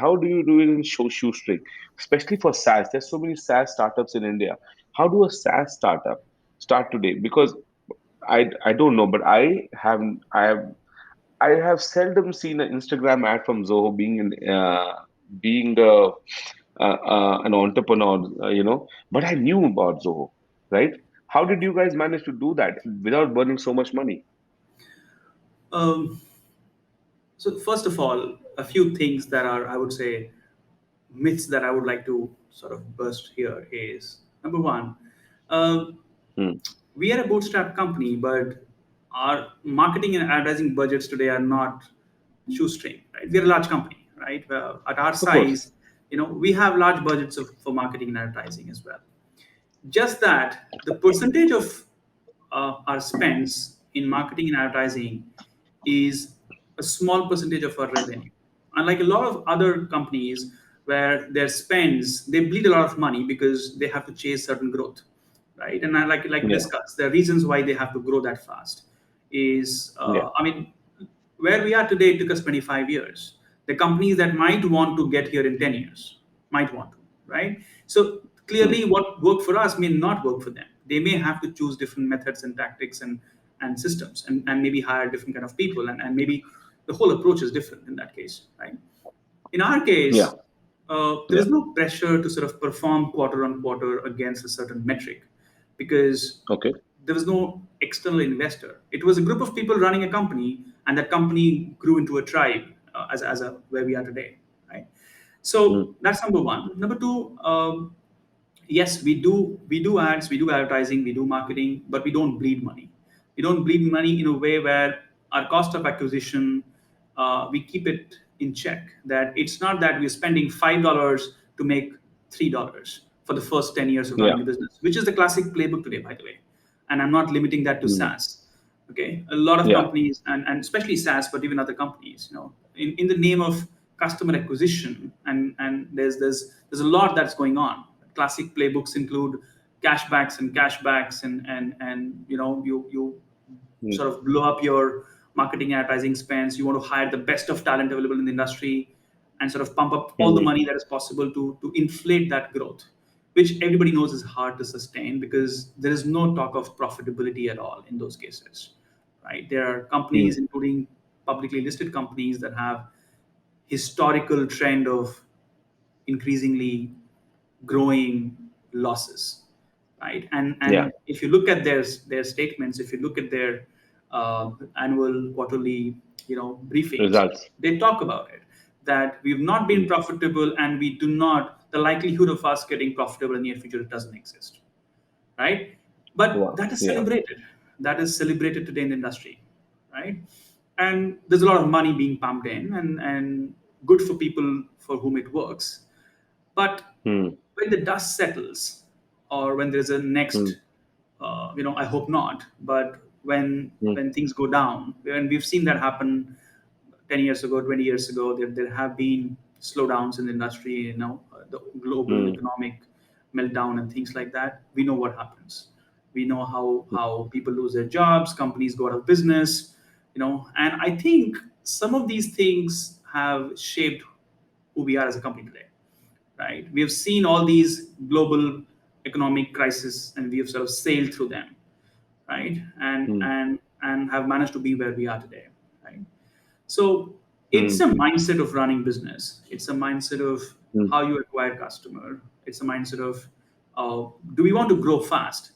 how do you do it in shoestring, especially for SaaS? There's so many SaaS startups in India. How do a SaaS startup start today? Because I don't know, but I have seldom seen an Instagram ad from Zoho being an entrepreneur, But I knew about Zoho, right? How did you guys manage to do that without burning so much money? Um, so first of all, a few things that are, I would say, myths that I would like to sort of burst here is number one, um, Hmm. we are a bootstrap company, but our marketing and advertising budgets today are not shoestring, right? We're a large company, right? Well, at our Of course. size, we have large budgets for marketing and advertising as well. Just that the percentage of our spends in marketing and advertising is a small percentage of our revenue. Unlike a lot of other companies where their spends, they bleed a lot of money because they have to chase certain growth, right? And I like to Yeah. discuss the reasons why they have to grow that fast. Is Yeah. I mean, where we are today, it took us 25 years. The companies that might want to get here in 10 years might want to, right? So Hmm. clearly, what worked for us may not work for them. They may have to choose different methods and tactics and systems, and maybe hire different kind of people, and maybe the whole approach is different in that case, right? In our Yeah. case, there Yeah. is no pressure to sort of perform quarter on quarter against a certain metric because Okay. there was no external investor. It was a group of people running a company, and that company grew into a tribe as a where we are today, right? Hmm. So that's number one. Number two, yes, we do ads, we do advertising, we do marketing, but we don't bleed money. We don't bleed money in a way where our cost of acquisition, we keep it in check. That it's not that we're spending $5 to make $3 for the first 10 years of Yeah. running a business, which is the classic playbook today, by the way. And I'm not limiting that to Hmm. SaaS. Okay, a lot of Yeah. companies, and especially SaaS, but even other companies, in the name of customer acquisition, and there's a lot that's going on. Classic playbooks include cashbacks and you Hmm. sort of blow up your marketing and advertising spends. You want to hire the best of talent available in the industry and sort of pump up all the Hmm. money that is possible to inflate that growth, which everybody knows is hard to sustain because there is no talk of profitability at all in those cases, right? There are Hmm. companies, including publicly listed companies, that have historical trend of increasingly growing losses, right? And Yeah. and if you look at their statements, if you look at their annual, quarterly, briefings, Results. they talk about it, that we've not been Hmm. profitable, and we do not. The likelihood of us getting profitable in the near future doesn't exist, right? But Wow. that is Yeah. celebrated. That is celebrated today in the industry, right? And there's a lot of money being pumped in, and good for people for whom it works. But Hmm. when the dust settles, or when there's a Hmm. next, I hope not, but when Hmm. when things go down, and we've seen that happen 10 years ago, 20 years ago, there have been slowdowns in the industry, the global Hmm. economic meltdown and things like that. We know what happens. We know how people lose their jobs, companies go out of business, and I think some of these things have shaped who we are as a company today, right? We have seen all these global economic crises, and we have sort of sailed through them, right? And Hmm. and and have managed to be where we are today, right? So it's Hmm. a mindset of running business. It's a mindset of Hmm. how you acquire customer. It's a mindset of do we want to grow fast?